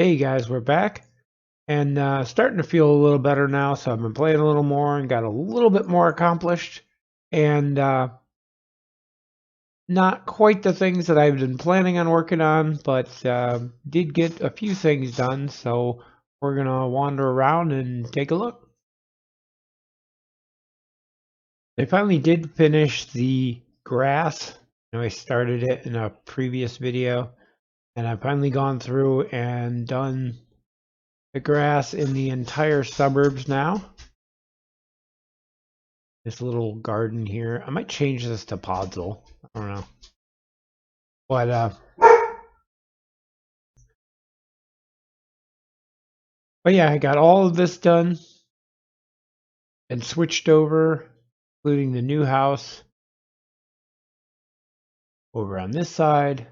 Hey guys, we're back and starting to feel a little better now. So I've been playing a little more and got a little bit more accomplished, and not quite the things that I've been planning on working on, but did get a few things done. So we're gonna wander around and take a look. I finally did finish the grass. I started it in a previous video, and I've finally gone through and done the grass in the entire suburbs now. This little garden here. I might change this to Podzol. I don't know. But yeah, I got all of this done and switched over, including the new house over on this side.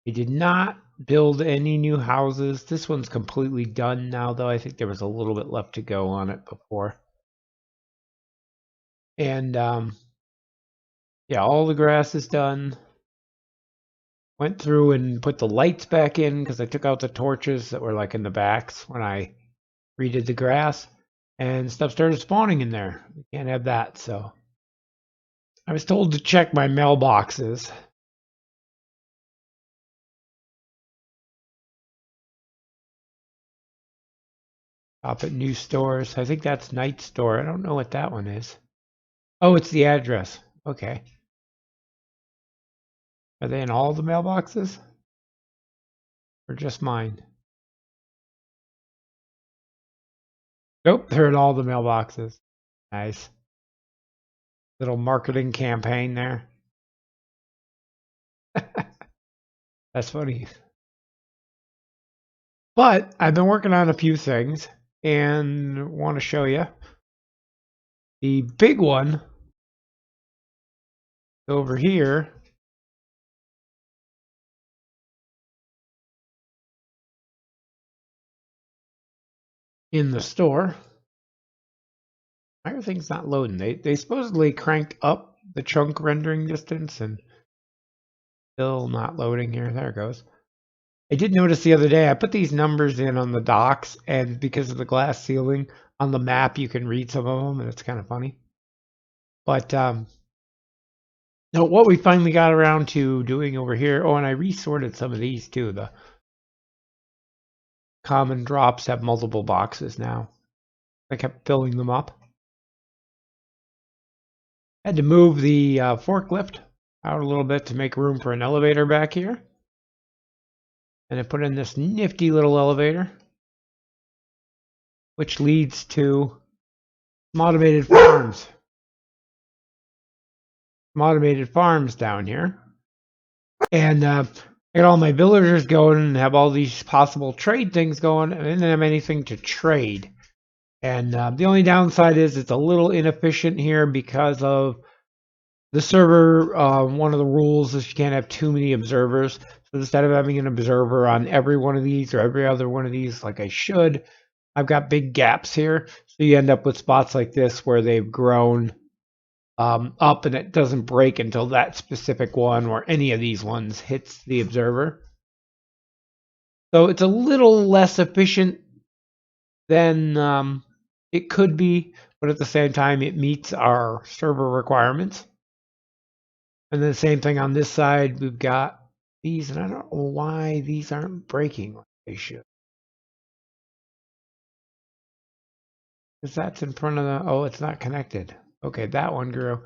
I did not build any new houses. This one's completely done now, though. I think there was a little bit left to go on it before. And yeah, all the grass is done. Went through and put the lights back in because I took out the torches that were like in the backs when I redid the grass, and stuff started spawning in there. We can't have that, so I was told to check my mailboxes. Stop at new stores. I think that's Night Store. I don't know what that one is. Oh, it's the address. Okay. Are they in all the mailboxes? Or just mine? Nope, they're in all the mailboxes. Nice. Little marketing campaign there. That's funny. But I've been working on a few things and want to show you. The big one over here in the store. Everything's not loading. They supposedly cranked up the chunk rendering distance and still not loading here. There it goes. I did notice the other day I put these numbers in on the docks, and because of the glass ceiling on the map you can read some of them, and it's kind of funny. But no, what we finally got around to doing over here. Oh, and I resorted some of these too. The common drops have multiple boxes now. I kept filling them up. Had to move the forklift out a little bit to make room for an elevator back here. And I put in this nifty little elevator, which leads to some automated farms. Some automated farms down here. And I got all my villagers going and have all these possible trade things going, and I didn't have anything to trade. And the only downside is it's a little inefficient here because of the server. One of the rules is you can't have too many observers. So instead of having an observer on every one of these or every other one of these like I should, I've got big gaps here. So you end up with spots like this where they've grown up and it doesn't break until that specific one or any of these ones hits the observer. So it's a little less efficient than it could be, but at the same time, it meets our server requirements. And then the same thing on this side, we've got these, and I don't know why these aren't breaking like they should. Because that's in front of the, oh, it's not connected. Okay, that one grew.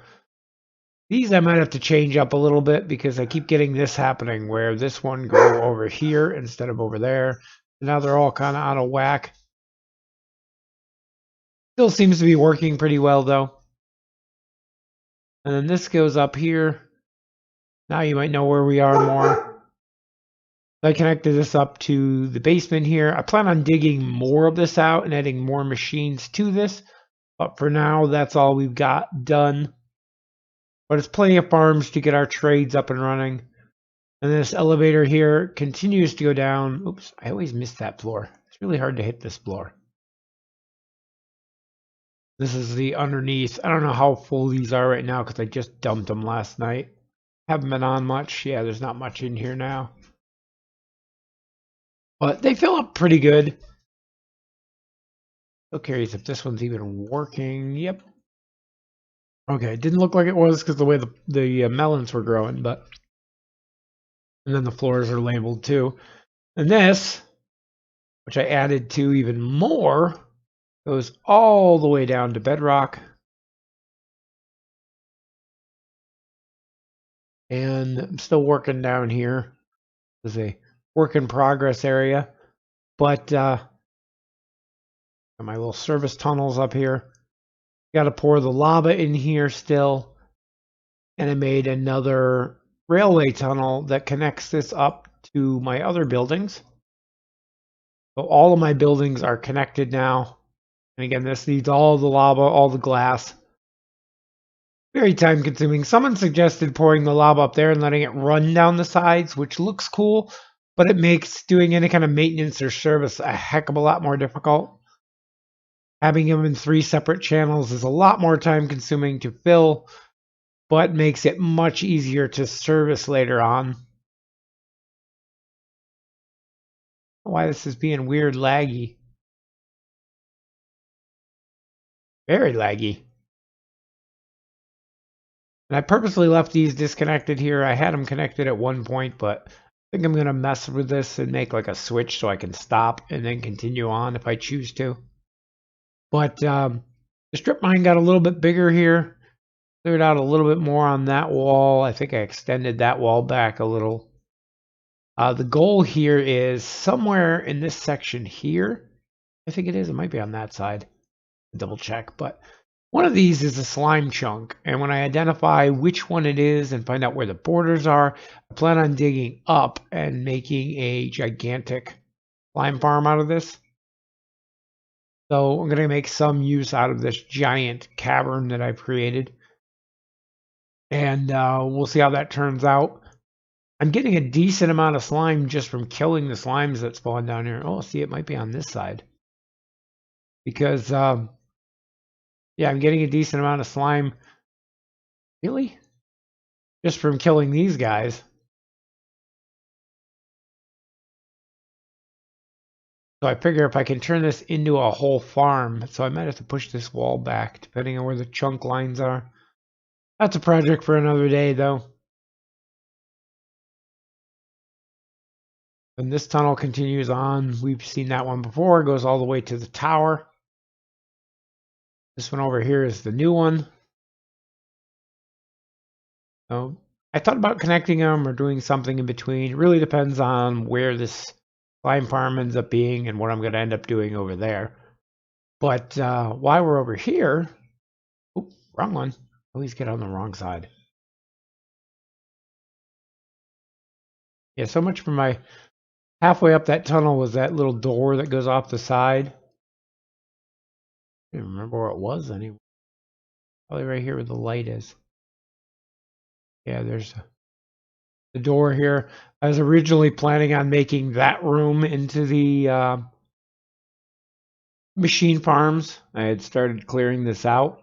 These I might have to change up a little bit because I keep getting this happening where this one grew over here instead of over there. Now they're all kind of out of whack. Still seems to be working pretty well though. And then this goes up here. Now you might know where we are more. I connected this up to the basement here. I plan on digging more of this out and adding more machines to this. But for now, that's all we've got done. But it's plenty of farms to get our trades up and running. And this elevator here continues to go down. Oops, I always miss that floor. It's really hard to hit this floor. This is the underneath. I don't know how full these are right now because I just dumped them last night. Haven't been on much. Yeah, there's not much in here now. But they fill up pretty good. So curious if this one's even working. Yep. Okay, it didn't look like it was because the way the melons were growing, but and then the floors are labeled too. And this, which I added to even more, goes all the way down to bedrock. And I'm still working down here. There's a work in progress area, but my little service tunnels up here. Got to pour the lava in here still, and I made another railway tunnel that connects this up to my other buildings. So all of my buildings are connected now. And again, this needs all the lava, all the glass. Very time consuming. Someone suggested pouring the lava up there and letting it run down the sides, which looks cool, but it makes doing any kind of maintenance or service a heck of a lot more difficult. Having them in 3 separate channels is a lot more time consuming to fill, but makes it much easier to service later on. Why this is being weird laggy. Very laggy. And I purposely left these disconnected here. I had them connected at one point, but I think I'm going to mess with this and make like a switch so I can stop and then continue on if I choose to. But the strip mine got a little bit bigger here. Cleared out a little bit more on that wall. I think I extended that wall back a little. The goal here is somewhere in this section here. I think it is. It might be on that side. Double check. But one of these is a slime chunk. And when I identify which one it is and find out where the borders are, I plan on digging up and making a gigantic slime farm out of this. So I'm going to make some use out of this giant cavern that I've created. And we'll see how that turns out. I'm getting a decent amount of slime just from killing the slimes that spawn down here. Oh, see, it might be on this side. Because, yeah, I'm getting a decent amount of slime. Really? Just from killing these guys. So I figure if I can turn this into a whole farm, so I might have to push this wall back, depending on where the chunk lines are. That's a project for another day, though. And this tunnel continues on. We've seen that one before. It goes all the way to the tower. This one over here is the new one. So I thought about connecting them or doing something in between. It really depends on where this slime farm ends up being and what I'm going to end up doing over there. But while we're over here, oh, wrong one. Always get on the wrong side. Yeah, so much for my halfway up that tunnel was that little door that goes off the side. I don't remember where it was anyway. Probably right here where the light is. Yeah, there's the door here. I was originally planning on making that room into the machine farms. I had started clearing this out.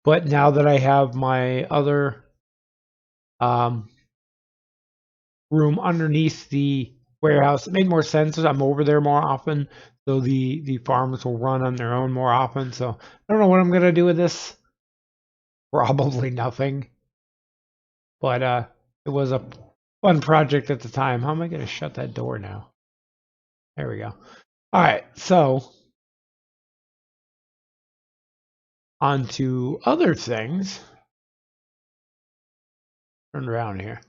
But now that I have my other room underneath the warehouse, it made more sense as I'm over there more often. So the farms will run on their own more often. So I don't know what I'm going to do with this. Probably nothing. But it was a fun project at the time. How am I going to shut that door now? There we go. All right, so on to other things. Turn around here.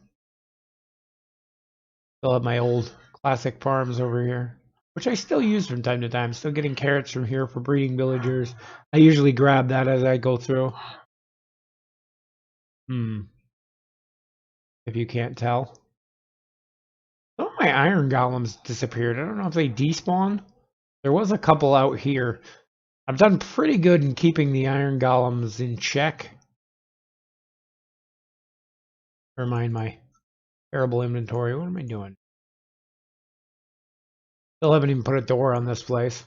Still have my old classic farms over here, which I still use from time to time. Still getting carrots from here for breeding villagers. I usually grab that as I go through. If you can't tell. Some of my iron golems disappeared. I don't know if they despawned. There was a couple out here. I've done pretty good in keeping the iron golems in check. Never mind my terrible inventory. What am I doing? Still haven't even put a door on this place.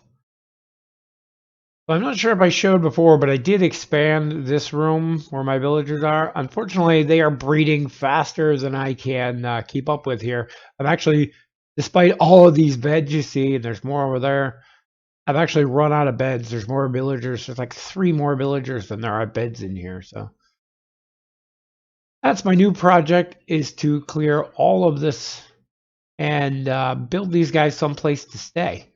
I'm not sure if I showed before, but I did expand this room where my villagers are. Unfortunately, they are breeding faster than I can keep up with here. I'm actually Despite all of these beds you see, and there's more over there, I've actually run out of beds. There's more villagers. There's like 3 more villagers than there are beds in here. So that's my new project, is to clear all of this and build these guys someplace to stay.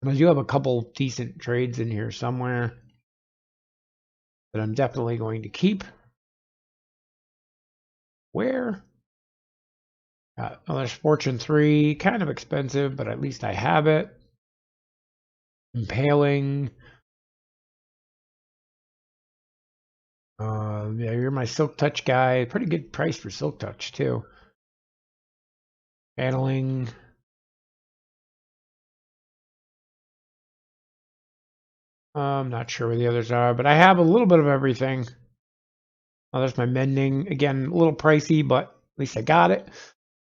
And I do have a couple decent trades in here somewhere that I'm definitely going to keep. Where? Oh, there's Fortune 3, kind of expensive, but at least I have it. Impaling. Yeah, you're my Silk Touch guy. Pretty good price for Silk Touch, too. Paneling. I'm not sure where the others are, but I have a little bit of everything. Oh, there's my mending. Again, a little pricey, but at least I got it.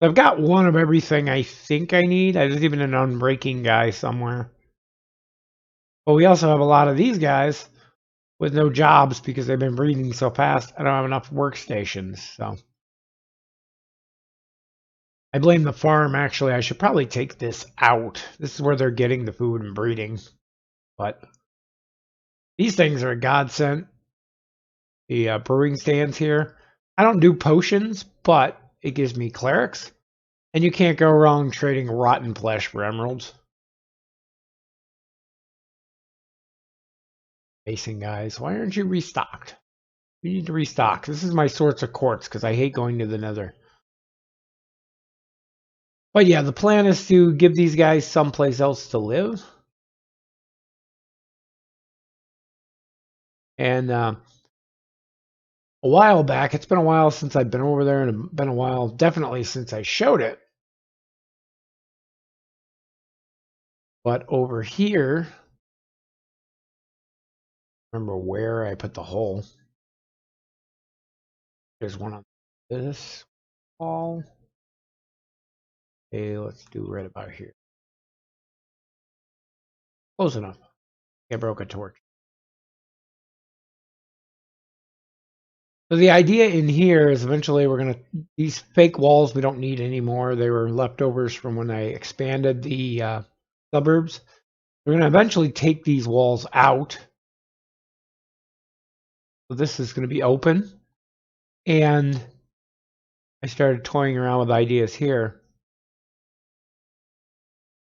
I've got one of everything I think I need. There's even an unbreaking guy somewhere. But we also have a lot of these guys with no jobs because they've been breeding so fast. I don't have enough workstations, so I blame the farm. Actually, I should probably take this out. This is where they're getting the food and breeding. But these things are a godsend. The brewing stands here. I don't do potions, but it gives me clerics. And you can't go wrong trading rotten flesh for emeralds. Facing guys, why aren't you restocked? You need to restock. This is my sorts of quartz because I hate going to the nether. But yeah, the plan is to give these guys someplace else to live. And a while back, it's been a while since I've been over there, and it's been a while, definitely since I showed it. But over here, remember where I put the hole. There's one on this wall. Okay, let's do right about here. Close enough. I broke a torch. So the idea in here is eventually we're going to, these fake walls we don't need anymore. They were leftovers from when I expanded the suburbs. We're going to eventually take these walls out. So this is going to be open. And I started toying around with ideas here.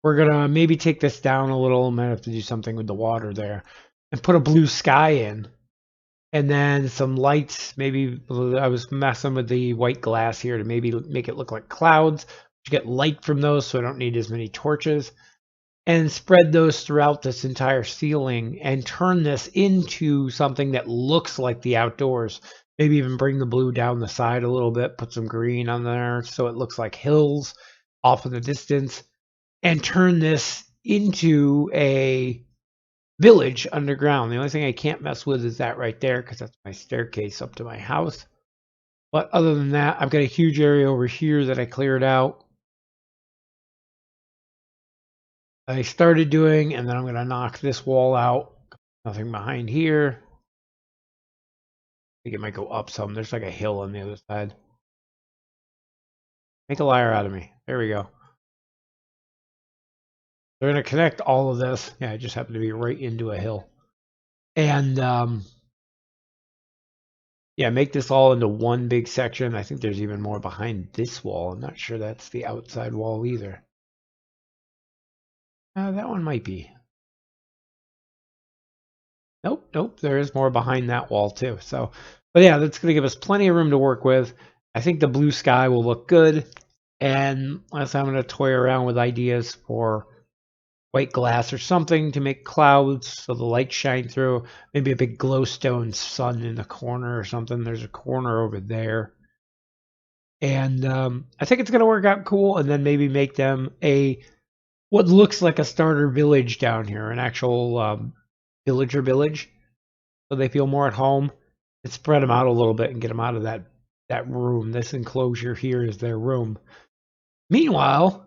We're going to maybe take this down a little. Might have to do something with the water there. And put a blue sky in. And then some lights. Maybe I was messing with the white glass here to maybe make it look like clouds. You get light from those, so I don't need as many torches. And spread those throughout this entire ceiling and turn this into something that looks like the outdoors. Maybe even bring the blue down the side a little bit, put some green on there so it looks like hills off in the distance, and turn this into a village underground. The only thing I can't mess with is that right there because that's my staircase up to my house. But other than that, I've got a huge area over here that I cleared out. I started doing, and then I'm going to knock this wall out. Nothing behind here. I think it might go up some. There's like a hill on the other side. Make a liar out of me. There we go. They're going to connect all of this. Yeah, it just happened to be right into a hill. And yeah, make this all into one big section. I think there's even more behind this wall. I'm not sure that's the outside wall either. That one might be. Nope. There is more behind that wall too. So, but yeah, that's going to give us plenty of room to work with. I think the blue sky will look good. And last I'm going to toy around with ideas for white glass or something to make clouds so the light shine through. Maybe a big glowstone sun in the corner or something. There's a corner over there. And I think it's going to work out cool. And then maybe make them what looks like a starter village down here, an actual villager village, so they feel more at home, and spread them out a little bit and get them out of that room. This enclosure here is their room. Meanwhile,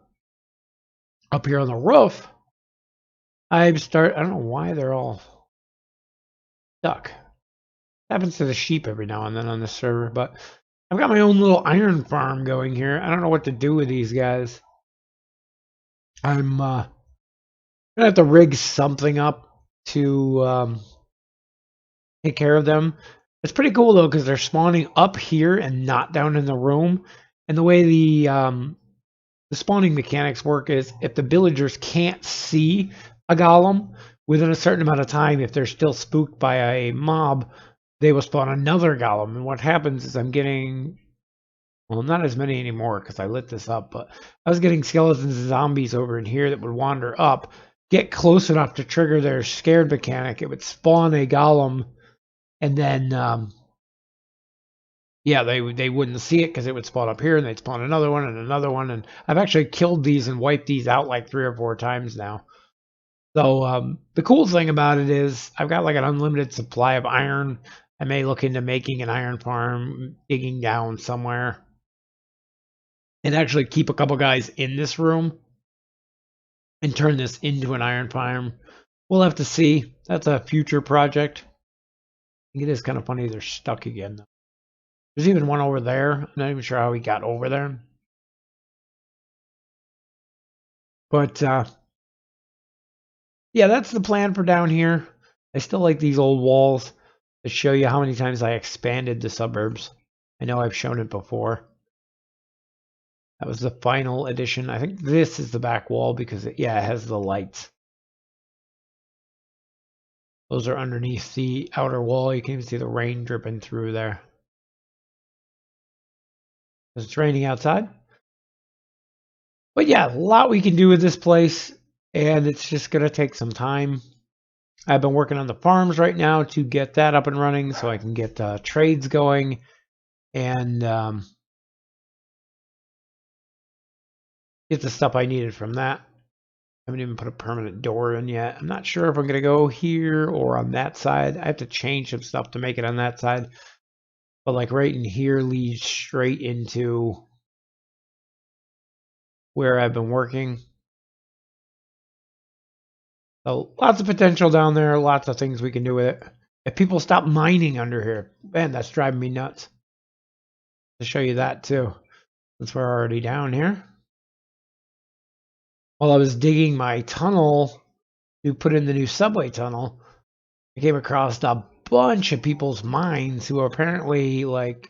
up here on the roof, I don't know why they're all stuck. Happens to the sheep every now and then on this server, but I've got my own little iron farm going here. I don't know what to do with these guys. I'm gonna have to rig something up to take care of them. It's pretty cool though because they're spawning up here and not down in the room. And the way the spawning mechanics work is if the villagers can't see a golem within a certain amount of time, if they're still spooked by a mob, they will spawn another golem. And what happens is I'm getting, well, not as many anymore because I lit this up, but I was getting skeletons and zombies over in here that would wander up, get close enough to trigger their scared mechanic. It would spawn a golem, and then yeah, they wouldn't see it because it would spawn up here, and they'd spawn another one and another one. And I've actually killed these and wiped these out like 3 or 4 times now. So the cool thing about it is I've got like an unlimited supply of iron. I may look into making an iron farm, digging down somewhere, and actually keep a couple guys in this room and turn this into an iron farm. We'll have to see. That's a future project. I think it is kind of funny they're stuck again, though. There's even one over there. I'm not even sure how he got over there. But yeah, that's the plan for down here. I still like these old walls that show you how many times I expanded the suburbs. I know I've shown it before. That was the final edition. I think this is the back wall because it has the lights. Those are underneath the outer wall. You can even see the rain dripping through there. It's raining outside. But yeah, a lot we can do with this place, and it's just going to take some time. I've been working on the farms right now to get that up and running so I can get trades going and get the stuff I needed from that. I haven't even put a permanent door in yet. I'm not sure if I'm going to go here or on that side. I have to change some stuff to make it on that side. But like right in here leads straight into where I've been working. So lots of potential down there, lots of things we can do with it. If people stop mining under here, man, that's driving me nuts. To show you that too, since we're already down here. While I was digging my tunnel to put in the new subway tunnel, I came across a bunch of people's mines who are apparently like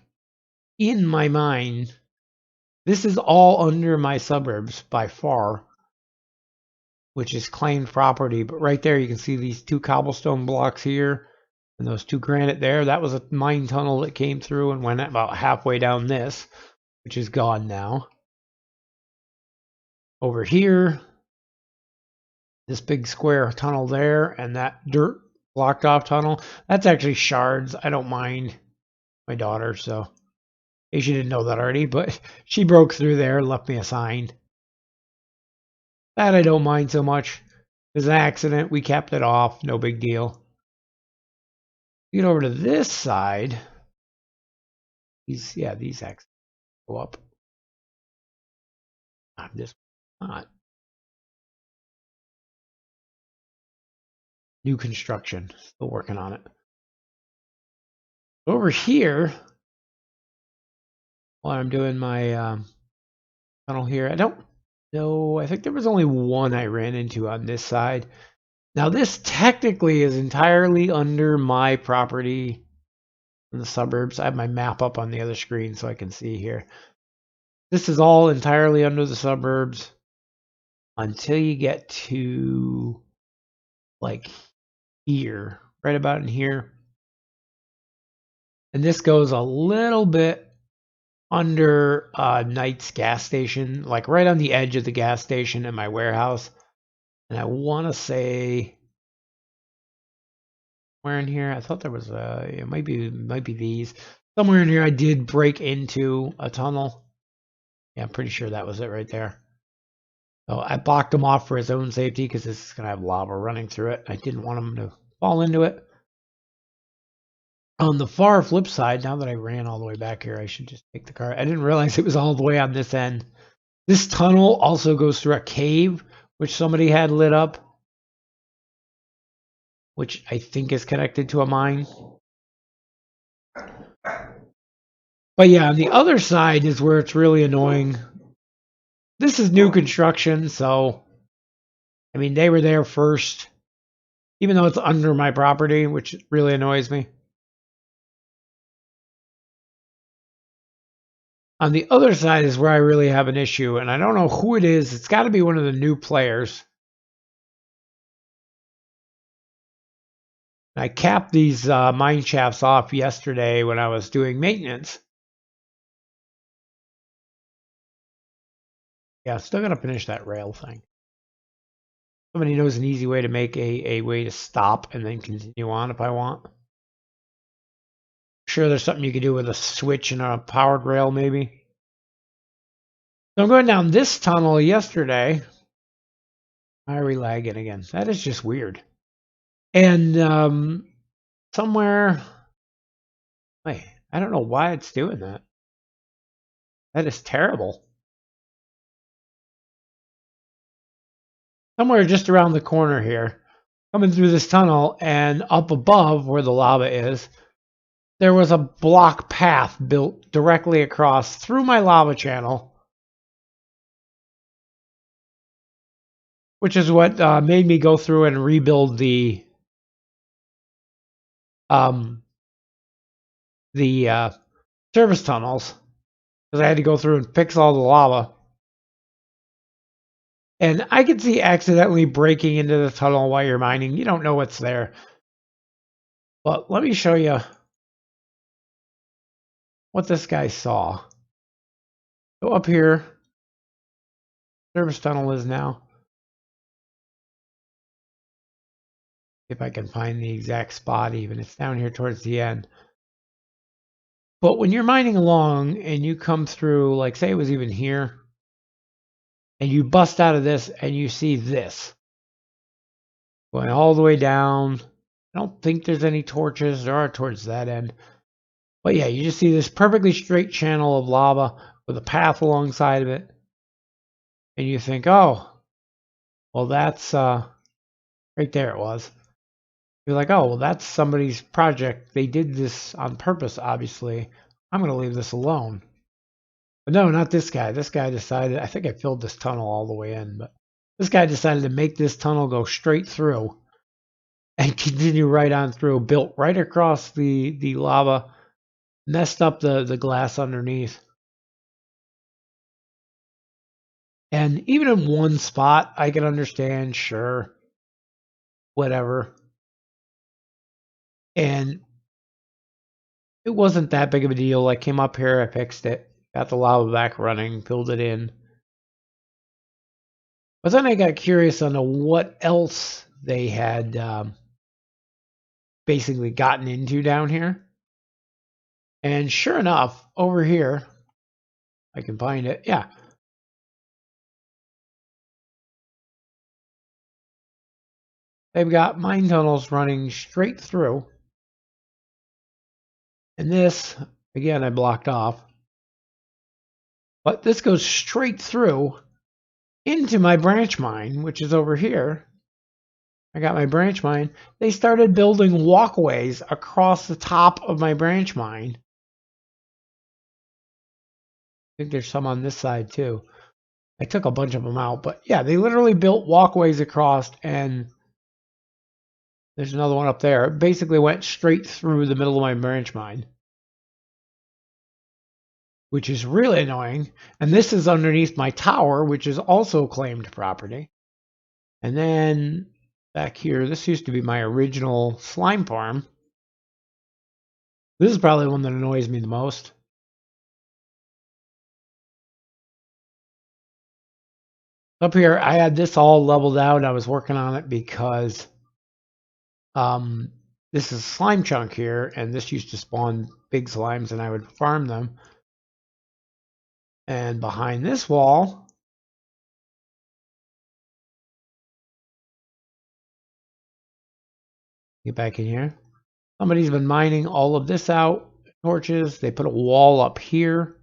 in my mine. This is all under my suburbs by far, which is claimed property. But right there, you can see these 2 cobblestone blocks here and those 2 granite there. That was a mine tunnel that came through and went about halfway down this, which is gone now. Over here, this big square tunnel there, and that dirt blocked off tunnel, that's actually shards. I don't mind. My daughter, so she didn't know that already, but she broke through there and left me a sign. That I don't mind so much. It was an accident. We kept it off. No big deal. Get over to this side. These accidents go up. This not. New construction. Still working on it. Over here, while I'm doing my tunnel here, I don't know. I think there was only one I ran into on this side. Now, this technically is entirely under my property in the suburbs. I have my map up on the other screen so I can see here. This is all entirely under the suburbs until you get to like here, right about in here. And this goes a little bit under Knight's gas station, like right on the edge of the gas station in my warehouse. And I want to say somewhere in here, I thought there was it might be these. Somewhere in here I did break into a tunnel. Yeah, I'm pretty sure that was it right there. So I blocked him off for his own safety because this is going to have lava running through it. I didn't want him to fall into it. On the far flip side, now that I ran all the way back here, I should just take the car. I didn't realize it was all the way on this end. This tunnel also goes through a cave, which somebody had lit up, which I think is connected to a mine. But yeah, on the other side is where it's really annoying. This is new construction, so I mean, they were there first, even though it's under my property, which really annoys me. On the other side is where I really have an issue, and I don't know who it is. It's got to be one of the new players. I capped these mine shafts off yesterday when I was doing maintenance. Yeah, still got to finish that rail thing. Somebody knows an easy way to make a way to stop and then continue on if I want. Sure, there's something you could do with a switch and a powered rail, maybe. So I'm going down this tunnel yesterday. Why are we lagging again? That is just weird. And somewhere, wait, I don't know why it's doing that. That is terrible. Somewhere just around the corner here, coming through this tunnel, and up above where the lava is, there was a block path built directly across through my lava channel, which is what made me go through and rebuild the service tunnels, because I had to go through and fix all the lava. And I could see accidentally breaking into the tunnel while you're mining. You don't know what's there. But let me show you what this guy saw. Go up here. Service tunnel is now. If I can find the exact spot even. It's down here towards the end. But when you're mining along and you come through, like say it was even here, and you bust out of this and you see this going all the way down. I don't think there's any torches. There are towards that end. But yeah, you just see this perfectly straight channel of lava with a path alongside of it. And you think, oh, well, that's right there it was. You're like, oh, well, that's somebody's project. They did this on purpose, obviously. I'm going to leave this alone. But no, not this guy. This guy decided, I think I filled this tunnel all the way in, but this guy decided to make this tunnel go straight through and continue right on through, built right across the lava, messed up the glass underneath. And even in one spot, I can understand, sure, whatever. And it wasn't that big of a deal. I came up here, I fixed it, got the lava back running, filled it in. But then I got curious on what else they had basically gotten into down here. And sure enough, over here, I can find it. Yeah. They've got mine tunnels running straight through. And this, again, I blocked off. But this goes straight through into my branch mine, which is over here. I got my branch mine. They started building walkways across the top of my branch mine. I think there's some on this side too. I took a bunch of them out, but yeah, they literally built walkways across, and there's another one up there. It basically went straight through the middle of my branch mine, which is really annoying. And this is underneath my tower, which is also claimed property. And then back here, this used to be my original slime farm. This is probably the one that annoys me the most. Up here, I had this all leveled out. I was working on it because this is slime chunk here, and this used to spawn big slimes, and I would farm them. And behind this wall, get back in here. Somebody's been mining all of this out. Torches. They put a wall up here.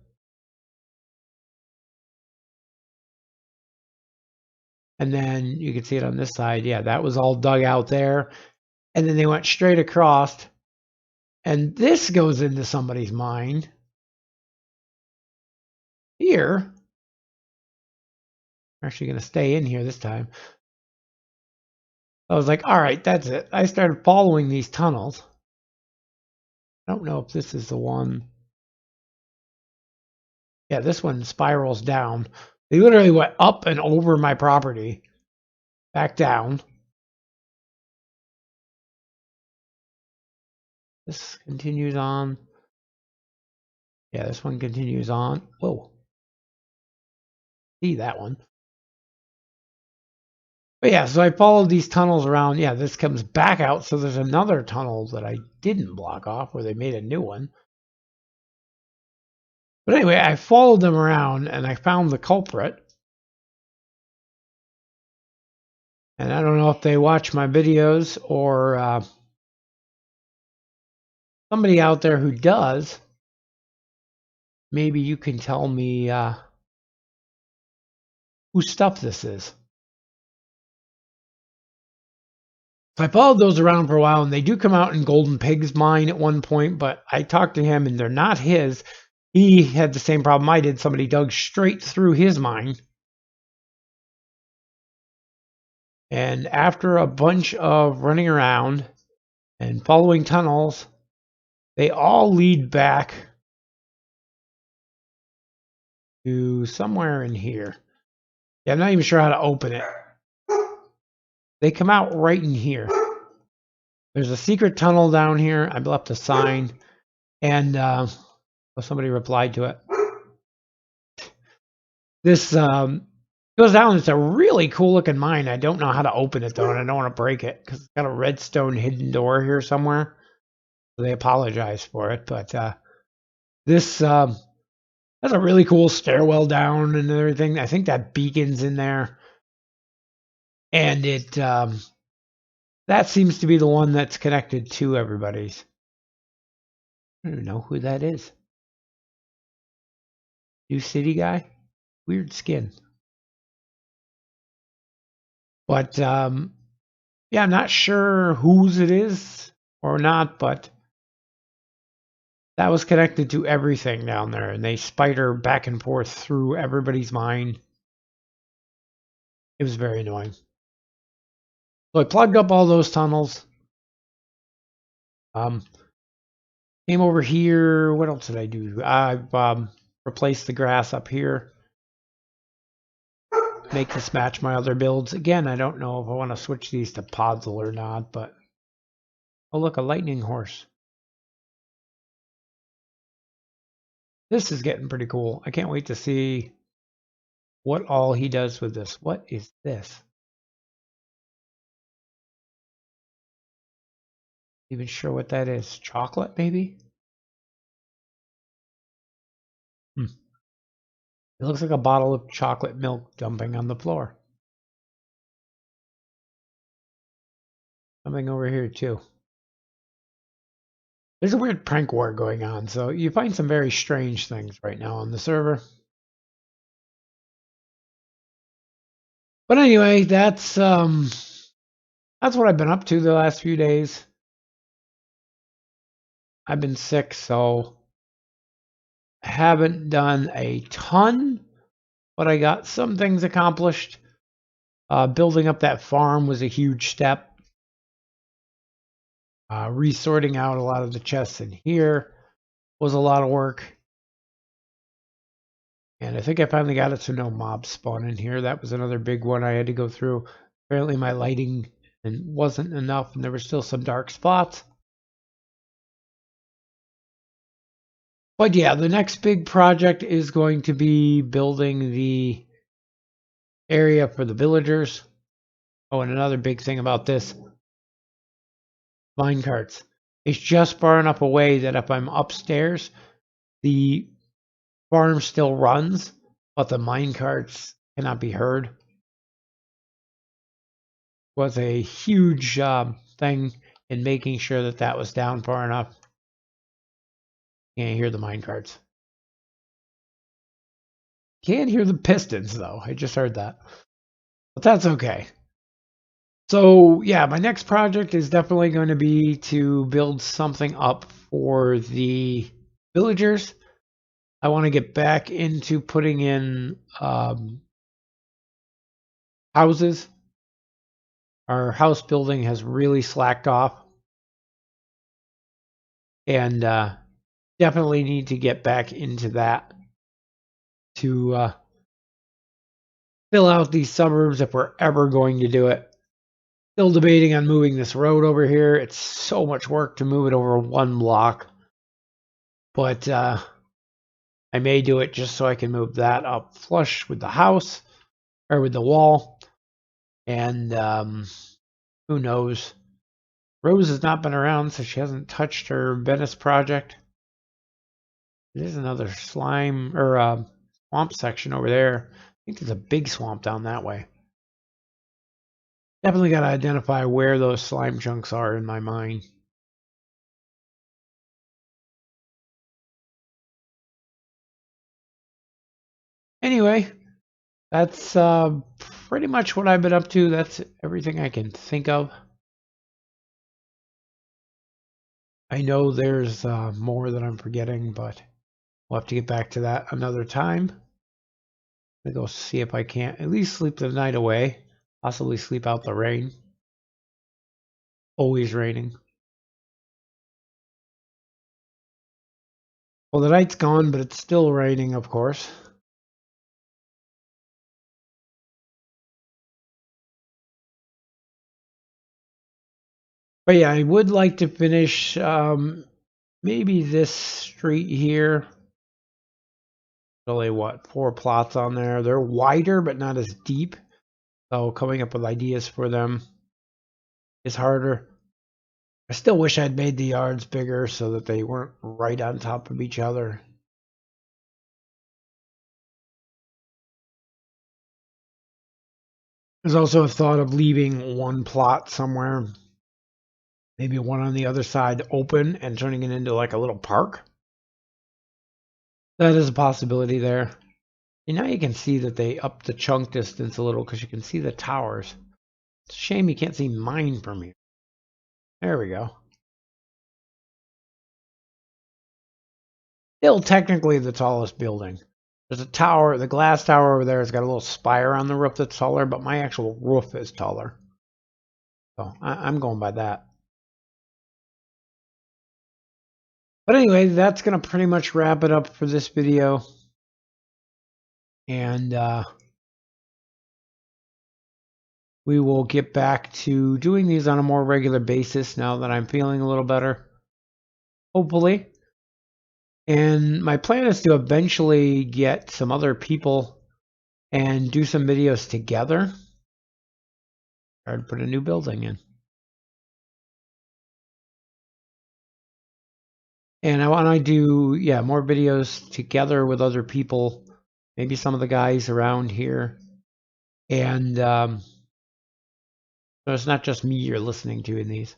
And then you can see it on this side. Yeah, that was all dug out there. And then they went straight across. And this goes into somebody's mine. here, I'm actually going to stay in here this time. I was like, all right, that's it. I started following these tunnels. I don't know if this is the one. Yeah, this one spirals down. They literally went up and over my property, back down. This continues on. Yeah, this one continues on. Whoa. See that one. But yeah, so I followed these tunnels around. Yeah, this comes back out. So there's another tunnel that I didn't block off where they made a new one. But anyway, I followed them around and I found the culprit. And I don't know if they watch my videos or somebody out there who does. Maybe you can tell me whose stuff this is. So I followed those around for a while, and they do come out in Golden Pig's mine at one point, but I talked to him, and they're not his. He had the same problem I did. Somebody dug straight through his mine. And after a bunch of running around and following tunnels, they all lead back to somewhere in here. Yeah, I'm not even sure how to open it. They come out right in here. There's a secret tunnel down here. I left a sign, and somebody replied to it. This goes down. It's a really cool looking mine. I don't know how to open it though, and I don't want to break it because it's got a redstone hidden door here somewhere. So they apologize for it, but this has a really cool stairwell down and everything. I think that beacon's in there, and it that seems to be the one that's connected to everybody's. I don't know who that is. New City guy, weird skin. But yeah, I'm not sure whose it is or not, but that was connected to everything down there, and they spider back and forth through everybody's mind. It was very annoying. So I plugged up all those tunnels. Came over here. What else did I do? I've replaced the grass up here. Make this match my other builds. Again, I don't know if I want to switch these to Podzol or not, but oh look, a lightning horse. This is getting pretty cool. I can't wait to see what all he does with this. What is this? Even sure what that is? Chocolate, maybe? It looks like a bottle of chocolate milk dumping on the floor. Something over here too. There's a weird prank war going on, so you find some very strange things right now on the server. But anyway, that's what I've been up to the last few days. I've been sick, so I haven't done a ton, but I got some things accomplished. Building up that farm was a huge step. Resorting out a lot of the chests in here was a lot of work. And I think I finally got it so no mobs spawn in here. That was another big one I had to go through. Apparently my lighting wasn't enough and there were still some dark spots. But yeah, the next big project is going to be building the area for the villagers. Oh, and another big thing about this, minecarts. It's just far enough away that if I'm upstairs, the farm still runs, but the minecarts cannot be heard. Was a huge thing in making sure that that was down far enough. Can't hear the minecarts. Can't hear the pistons though. I just heard that. But that's okay. So yeah, my next project is definitely going to be to build something up for the villagers. I want to get back into putting in houses. Our house building has really slacked off, and definitely need to get back into that to fill out these suburbs if we're ever going to do it. Still debating on moving this road over here. It's so much work to move it over one block, but I may do it just so I can move that up flush with the house or with the wall. And who knows? Rose has not been around, so she hasn't touched her Venice project. There's another slime or swamp section over there. I think there's a big swamp down that way. Definitely got to identify where those slime chunks are in my mind. Anyway, that's pretty much what I've been up to. That's everything I can think of. I know there's more that I'm forgetting, but we'll have to get back to that another time. I'm gonna go see if I can't at least sleep the night away. Possibly sleep out the rain. Always raining. Well, the night's gone, but it's still raining, of course. But yeah, I would like to finish maybe this street here. Only what, 4 plots on there. They're wider, but not as deep. So coming up with ideas for them is harder. I still wish I'd made the yards bigger so that they weren't right on top of each other. There's also a thought of leaving one plot somewhere, maybe one on the other side open and turning it into like a little park. That is a possibility there. And now you can see that they upped the chunk distance a little because you can see the towers. It's a shame you can't see mine from here. There we go. Still technically the tallest building. There's a tower, the glass tower over there has got a little spire on the roof that's taller, but my actual roof is taller. So I'm going by that. But anyway, that's going to pretty much wrap it up for this video. And we will get back to doing these on a more regular basis now that I'm feeling a little better. Hopefully. And my plan is to eventually get some other people and do some videos together. Try to put a new building in. And I want to do, yeah, more videos together with other people. Maybe some of the guys around here. And so it's not just me you're listening to in these.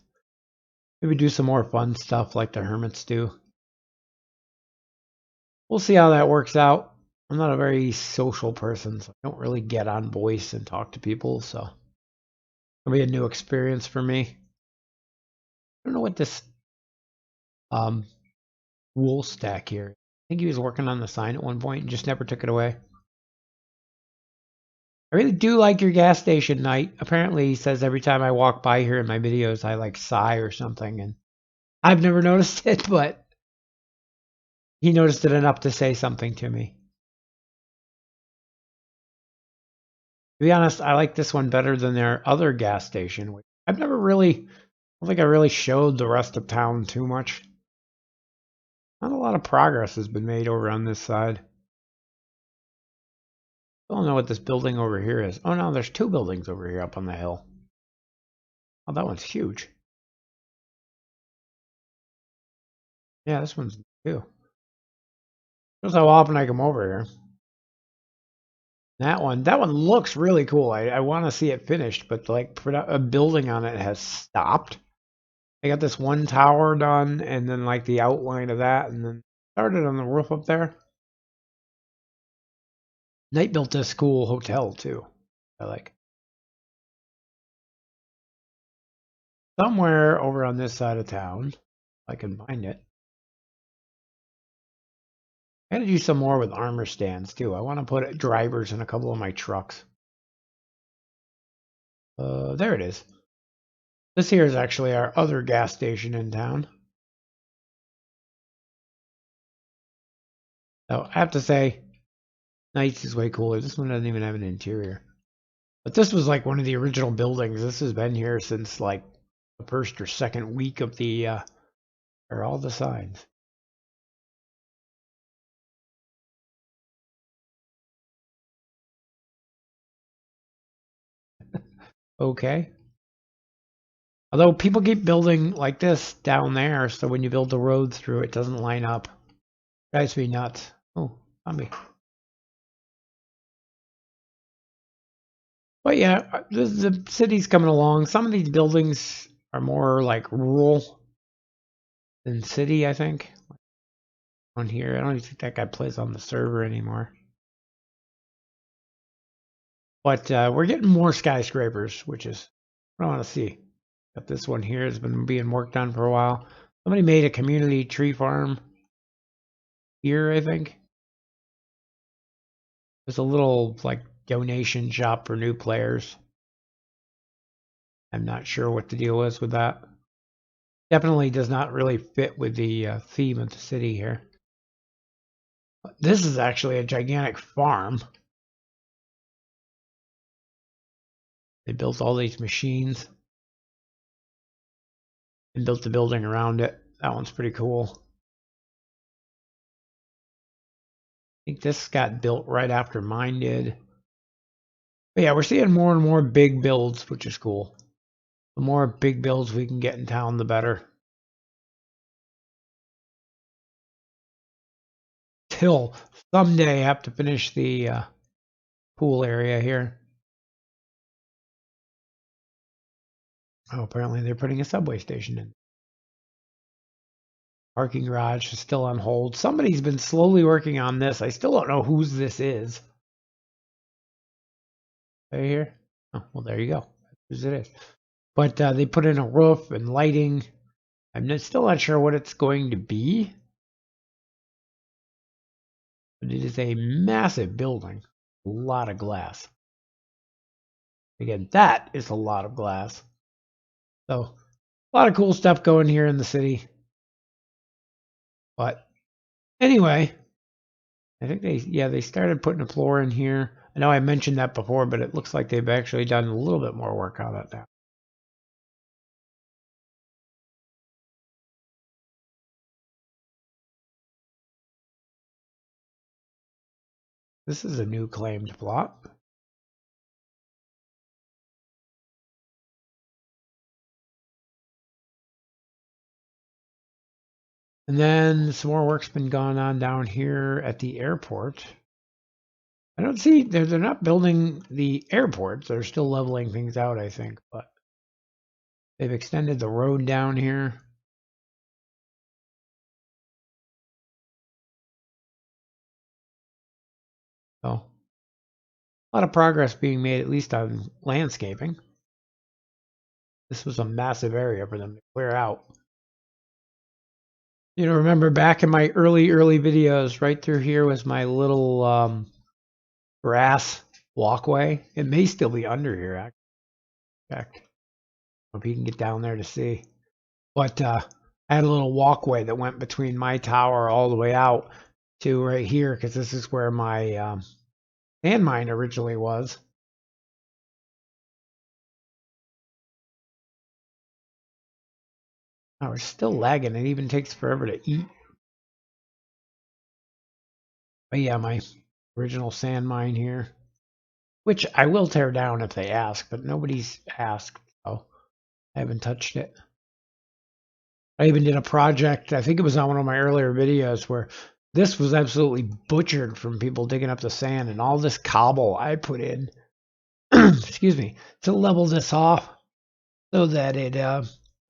Maybe do some more fun stuff like the hermits do. We'll see how that works out. I'm not a very social person, so I don't really get on voice and talk to people, so it'll be a new experience for me. I don't know what this wool stack here. I think he was working on the sign at one point and just never took it away. I really do like your gas station, Knight. Apparently he says every time I walk by here in my videos I like sigh or something, and I've never noticed it, but he noticed it enough to say something to me. To be honest, I like this one better than their other gas station, which I've never really, I don't think I really showed the rest of town too much. Not a lot of progress has been made over on this side. I don't know what this building over here is. Oh no, there's 2 buildings over here up on the hill. Oh, that one's huge. Yeah, this one's too. Shows how often I come over here. That one looks really cool. I want to see it finished, but like a building on it has stopped. I got this one tower done, and then like the outline of that, and then started on the roof up there. Knight built this cool hotel too. I like. Somewhere over on this side of town, if I can find it. I gotta do some more with armor stands too. I want to put drivers in a couple of my trucks. There it is. This here is actually our other gas station in town. So I have to say, Nights is way cooler. This one doesn't even have an interior. But this was like one of the original buildings. This has been here since like the first or second week of the, or all the signs. Okay. Although people keep building like this down there, so when you build the road through, it doesn't line up. Drives me nuts. Oh, zombie. But yeah, the city's coming along. Some of these buildings are more like rural than city, I think. On here, I don't even think that guy plays on the server anymore. But we're getting more skyscrapers, which is what I want to see. But this one here has been being worked on for a while. Somebody made a community tree farm here, I think. There's a little like donation shop for new players. I'm not sure what the deal is with that. Definitely does not really fit with the theme of the city here. This is actually a gigantic farm. They built all these machines and built the building around it. That one's pretty cool. I think this got built right after mine did. But yeah, we're seeing more and more big builds, which is cool. The more big builds we can get in town, the better. Till someday I have to finish the pool area here. Oh, apparently they're putting a subway station in. Parking garage is still on hold. Somebody's been slowly working on this. I still don't know whose this is. Right here? Oh, well, there you go. That's whose it is. But they put in a roof and lighting. I'm still not sure what it's going to be. But it is a massive building. A lot of glass. Again, that is a lot of glass. So, a lot of cool stuff going here in the city. But anyway, I think they started putting a floor in here. I know I mentioned that before, but it looks like they've actually done a little bit more work on it now. This is a new claimed plot. And then some more work's been going on down here at the airport. I don't see, they're not building the airport. They're still leveling things out, I think. But they've extended the road down here. So, a lot of progress being made, at least on landscaping. This was a massive area for them to clear out. You know, remember back in my early videos, right through here was my little grass walkway. It may still be under here, actually. If you can get down there to see. But I had a little walkway that went between my tower all the way out to right here, because this is where my landmine originally was. Oh, it's still lagging. It even takes forever to eat. But yeah, my original sand mine here, which I will tear down if they ask, but nobody's asked, so I haven't touched it. I even did a project, I think it was on one of my earlier videos, where this was absolutely butchered from people digging up the sand, and all this cobble I put in, excuse me, to level this off so that it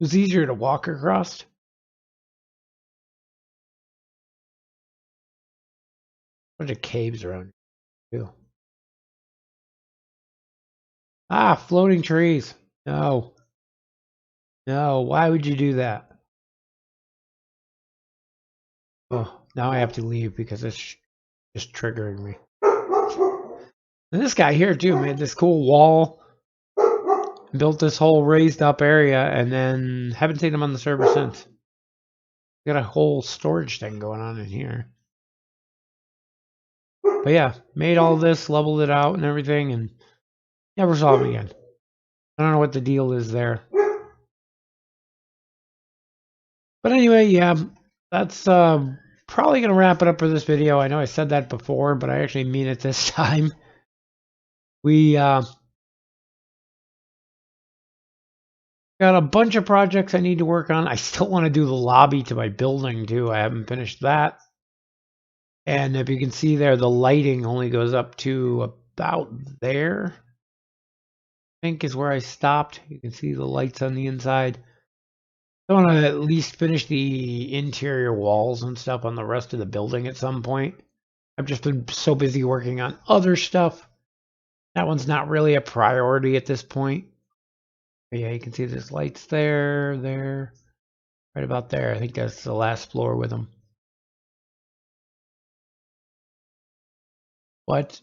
was easier to walk across. A bunch of caves around here too. Ah, floating trees. No. No, why would you do that? Oh, now I have to leave because it's just triggering me. And this guy here too made this cool wall, built this whole raised up area, and then haven't seen him on the server since. Got a whole storage thing going on in here. But yeah, made all this, leveled it out and everything, and never saw him again. I don't know what the deal is there. But anyway, yeah, that's probably going to wrap it up for this video. I know I said that before, but I actually mean it this time. We got a bunch of projects I need to work on. I still want to do the lobby to my building too. I haven't finished that. And if you can see there, the lighting only goes up to about there. I think is where I stopped. You can see the lights on the inside. I want to at least finish the interior walls and stuff on the rest of the building at some point. I've just been so busy working on other stuff. That one's not really a priority at this point. But yeah, you can see there's lights there, right about there. I think that's the last floor with them. But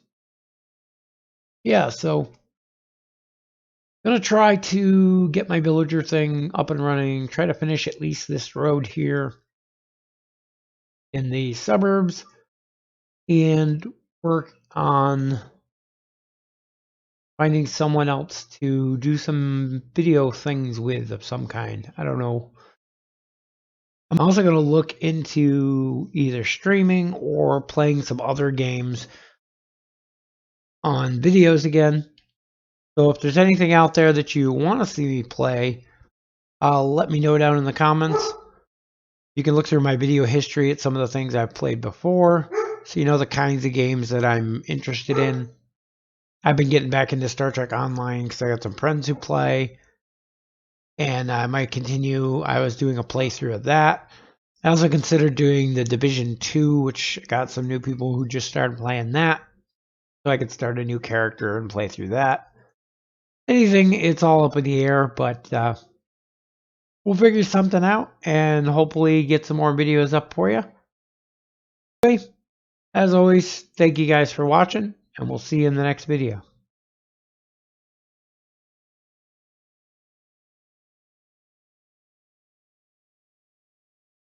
yeah, so I'm gonna try to get my villager thing up and running, try to finish at least this road here in the suburbs, and work on finding someone else to do some video things with of some kind. I don't know. I'm also going to look into either streaming or playing some other games on videos again. So if there's anything out there that you want to see me play, let me know down in the comments. You can look through my video history at some of the things I've played before, so you know the kinds of games that I'm interested in. I've been getting back into Star Trek Online because I got some friends who play, and I might continue. I was doing a playthrough of that. I also considered doing the Division 2, which got some new people who just started playing that, so I could start a new character and play through that. Anything, it's all up in the air, but we'll figure something out and hopefully get some more videos up for you. Okay, as always, thank you guys for watching, and we'll see you in the next video.